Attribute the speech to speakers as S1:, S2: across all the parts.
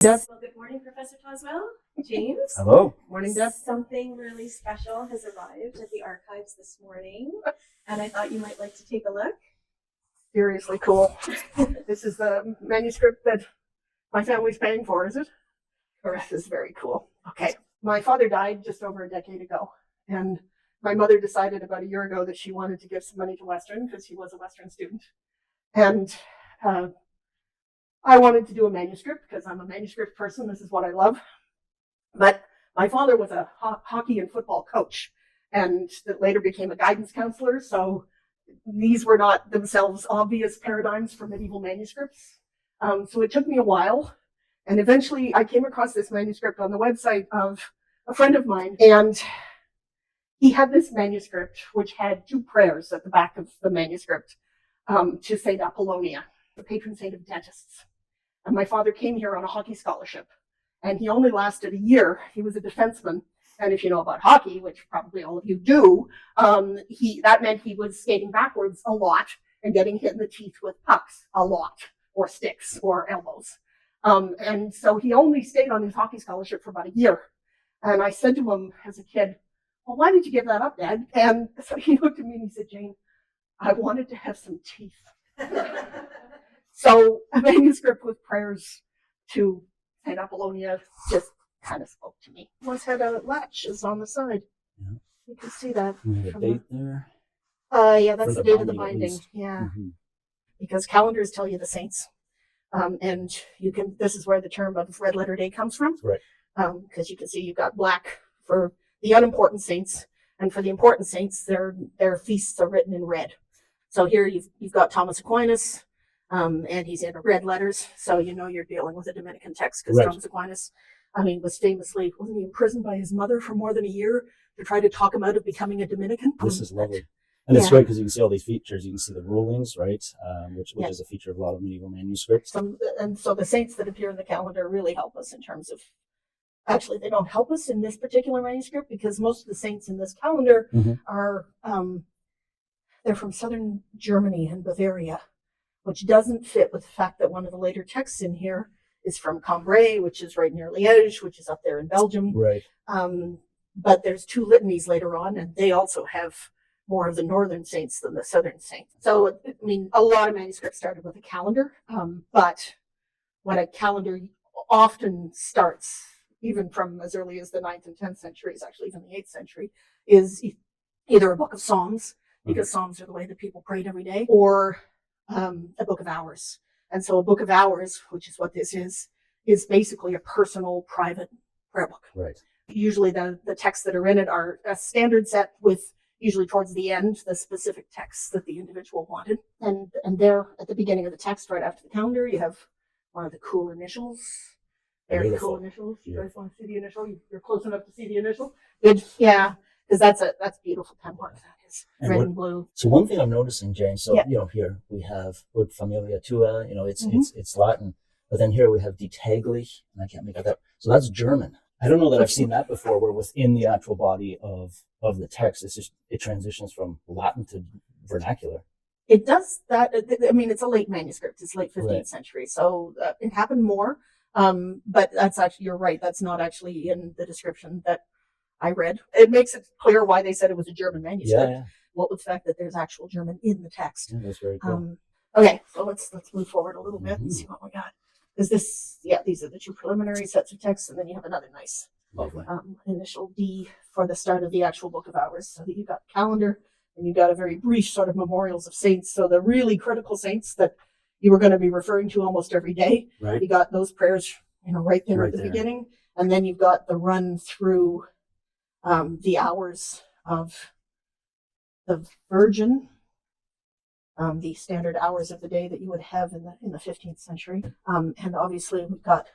S1: Deb.
S2: Well, good morning, Professor Toswell. James.
S1: Hello.
S2: Morning, Deb. Something really special has arrived at the archives this morning, and I thought you might like to take a look.
S1: Seriously cool. This is the manuscript that my family's paying for, is it?
S2: Correct.
S1: This is very cool. Okay. My father died just over a decade ago, and my mother decided about a year ago that she wanted to give some money to Western because she was a Western student. And I wanted to do a manuscript because I'm a manuscript person. This is what I love. But my father was a hockey and football coach and that later became a guidance counselor. So these were not themselves obvious paradigms for medieval manuscripts. So it took me a while. And eventually I came across this manuscript on the website of a friend of mine. And he had this manuscript, which had two prayers at the back of the manuscript to Saint Apollonia, the patron saint of dentists. And my father came here on a hockey scholarship. And he only lasted a year. He was a defenseman. And if you know about hockey, which probably all of you do, that meant he was skating backwards a lot and getting hit in the teeth with pucks a lot, or sticks, or elbows. And so he only stayed on his hockey scholarship for about a year. And I said to him as a kid, well, why did you give that up, Dad? And so he looked at me and he said, Jane, I wanted to have some teeth. So a manuscript with prayers to Saint Apollonia just kind of spoke to me. Once had a latches on the side. Yeah. You can see that.
S3: The date there?
S1: Yeah, that's the date of the binding. Yeah. Mm-hmm. Because calendars tell you the saints. And you can, this is where the term of red letter day comes from.
S3: Right.
S1: Because you can see you've got black for the unimportant saints, and for the important saints, their feasts are written in red. So here you've got Thomas Aquinas, and he's in red letters, so you know you're dealing with a Dominican text, because Thomas Aquinas, was famously, wasn't he imprisoned by his mother for more than a year to try to talk him out of becoming a Dominican?
S3: This is lovely. And it's great because you can see all these features. You can see the rulings, right? Which is a feature of a lot of medieval manuscripts.
S1: And so the saints that appear in the calendar really help us in terms of, actually, they don't help us in this particular manuscript because most of the saints in this calendar are, they're from southern Germany and Bavaria, which doesn't fit with the fact that one of the later texts in here is from Cambrai, which is right near Liège, which is up there in Belgium.
S3: Right.
S1: But there's two litanies later on, and they also have more of the northern saints than the southern saints. So, a lot of manuscripts started with a calendar, but when a calendar often starts, even from as early as the 9th and 10th centuries, actually even the 8th century, is either a book of Psalms, because Psalms are the way that people prayed every day, or a book of hours. And so a book of hours, which is what this is basically a personal, private prayer book.
S3: Right.
S1: Usually the texts that are in it are a standard set with, usually towards the end, the specific texts that the individual wanted. And there at the beginning of the text, right after the calendar, you have one of the cool initials. Very cool initials. You guys want to see the initial? You're close enough to see the initial? Good. Yeah. Because that's beautiful pen work. That is red and blue.
S3: So one thing I'm noticing, Jane, here we have Ut Familia Tua, it's Latin, but then here we have Die täglich, and I can't make that up. So that's German. I don't know that I've seen that before, where within the actual body of the text, it transitions from Latin to vernacular.
S1: It does that. It's a late manuscript. It's late 15th century. So it happened more. But that's actually, you're right. That's not actually in the description that I read. It makes it clear why they said it was a German manuscript. Yeah. What with the fact that there's actual German in the text.
S3: Yeah, that's very cool.
S1: Okay, so let's move forward a little bit and see what we got. Because these are the two preliminary sets of texts, and then you have another nice initial D for the start of the actual book of hours. So you've got calendar, and you've got a very brief sort of memorials of saints. So the really critical saints that you were going to be referring to almost every day.
S3: Right.
S1: You got those prayers, right there at the beginning, and then you've got the run through the hours of the Virgin, the standard hours of the day that you would have in the 15th century, and obviously we've got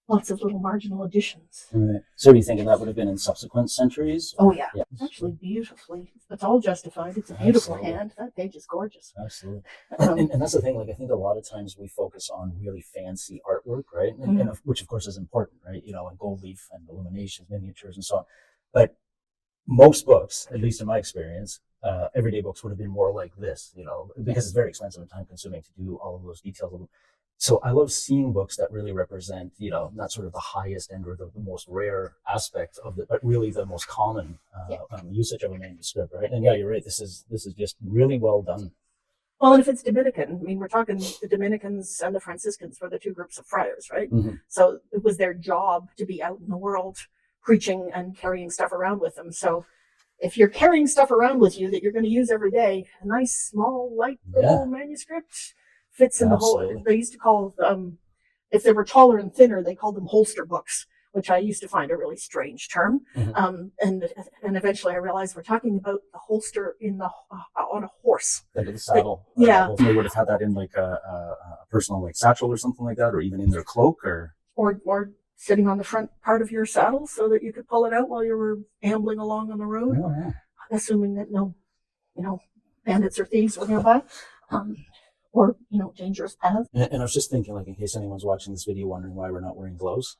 S1: lots of little marginal additions.
S3: Right. So are you thinking that would have been in subsequent centuries?
S1: Oh yeah. It's actually beautifully. It's all justified. It's a beautiful hand. That page is gorgeous.
S3: Absolutely. And that's the thing. I think a lot of times we focus on really fancy artwork, right? And which of course is important, right? And gold leaf and illuminations, miniatures, and so on. But most books, at least in my experience, everyday books would have been more like this, because it's very expensive and time consuming to do all of those details. So I love seeing books that really represent, not sort of the highest end or the most rare aspect of it, but really the most common usage of a manuscript, right? And yeah, you're right. This is just really well done.
S1: Well, and if it's Dominican, I mean, we're talking the Dominicans and the Franciscans were the two groups of friars, right?
S3: Mm-hmm.
S1: So it was their job to be out in the world preaching and carrying stuff around with them. So if you're carrying stuff around with you that you're going to use every day, a nice, small, light little manuscript fits in the whole. They used to call, if they were taller and thinner, they called them holster books, which I used to find a really strange term.
S3: Mm-hmm.
S1: And eventually I realized we're talking about the holster on a horse.
S3: Under the saddle.
S1: Yeah.
S3: They would have had that in like a personal like satchel or something like that, or even in their cloak or
S1: sitting on the front part of your saddle so that you could pull it out while you were ambling along on the road, assuming that no, bandits or thieves were nearby. Or dangerous paths.
S3: And I was just thinking, like, in case anyone's watching this video wondering why we're not wearing gloves,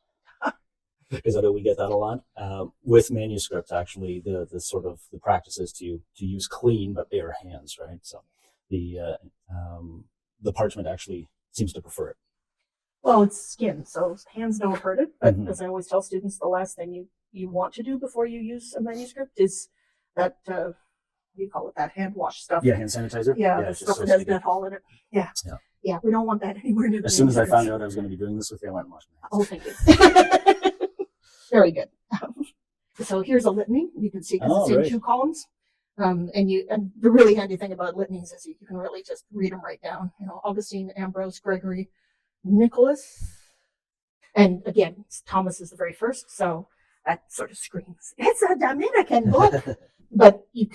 S3: because I know we get that a lot. With manuscripts, actually, the sort of the practice is to use clean but bare hands, right? So the parchment actually seems to prefer it.
S1: Well, it's skin, so hands don't hurt it. But as I always tell students, the last thing you want to do before you use a manuscript is that. What do you call it? That hand wash stuff.
S3: Yeah, hand sanitizer.
S1: Yeah, the stuff that has dettol in it. Yeah. We don't want that anywhere near.
S3: As soon as I found out I was going to be doing this with you, I went and washed my hands.
S1: Oh, thank you. Very good. So here's a litany. You can see because it's in 2 columns. And the really handy thing about litanies is you can really just read them right down. Augustine, Ambrose, Gregory, Nicholas, and again, Thomas is the very first. So that sort of screams, it's a Dominican book. But you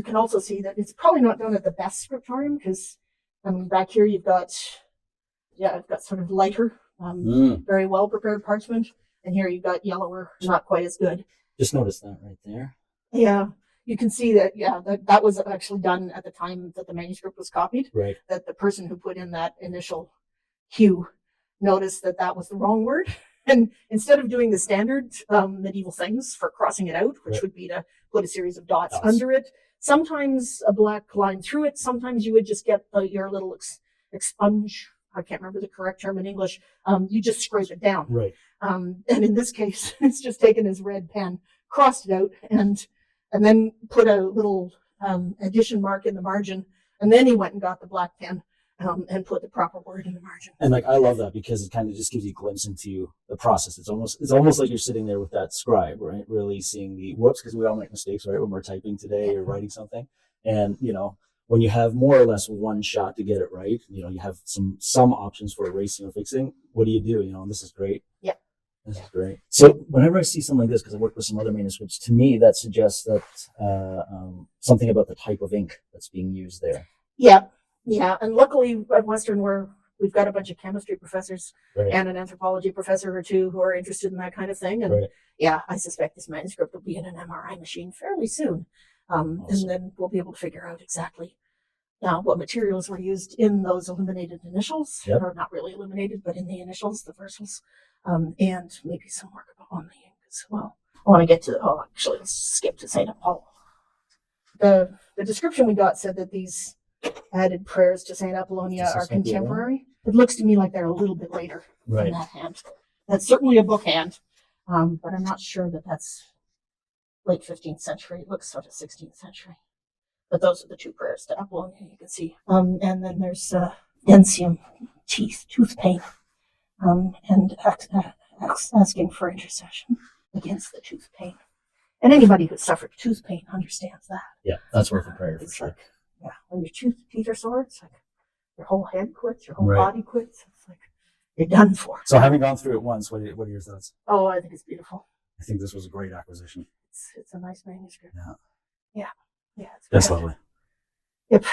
S1: can also see that it's probably not done at the best scriptorium because back here you've got sort of lighter, very well prepared parchment, and here you've got yellower, not quite as good.
S3: Just notice that right there.
S1: Yeah, you can see that. Yeah, that was actually done at the time that the manuscript was copied.
S3: Right. That
S1: the person who put in that initial hue noticed that was the wrong word. And instead of doing the standard medieval things for crossing it out, which would be to put a series of dots under it, sometimes a black line through it, sometimes you would just get your little expunge. I can't remember the correct term in English. You just scrape it down.
S3: Right.
S1: And in this case, it's just taken his red pen, crossed it out, and then put a little addition mark in the margin. And then he went and got the black pen. And put the proper word in the margin.
S3: And I love that because it kind of just gives you a glimpse into the process. It's almost like you're sitting there with that scribe, right? Really seeing the whoops, because we all make mistakes, right? When we're typing today or writing something. And, when you have more or less one shot to get it right, you have some options for erasing or fixing. What do? And this is great.
S1: Yeah.
S3: This is great. So whenever I see something like this, because I work with some other manuscripts, to me, that suggests that something about the type of ink that's being used there.
S1: Yeah, and luckily at Western we've got a bunch of chemistry professors and an anthropology professor or two who are interested in that kind of thing. And I suspect this manuscript will be in an MRI machine fairly soon. Awesome. And then we'll be able to figure out exactly what materials were used in those illuminated initials, or not really illuminated, but in the initials, the versals, and maybe some work on the ink as well. I want to get to, actually, let's skip to Saint Apollonia. The description we got said that these added prayers to Saint Apollonia are contemporary. It looks to me like they're a little bit later than that hand. That's certainly a book hand, but I'm not sure that that's late 15th century. It looks sort of 16th century. But those are the 2 prayers to Apollonia you can see. And then there's dentium, tooth pain, and asking for intercession against the tooth pain. And anybody who suffered tooth pain understands that.
S3: Yeah, that's worth a prayer for sure.
S1: When your teeth are sore, it's like your whole head quits, your whole body quits. It's like you're done for.
S3: So having gone through it once, what are your thoughts?
S1: Oh, I think it's beautiful.
S3: I think this was a great acquisition.
S1: It's a nice manuscript.
S3: Yeah.
S1: Yeah. It's
S3: that's lovely.
S1: Yep.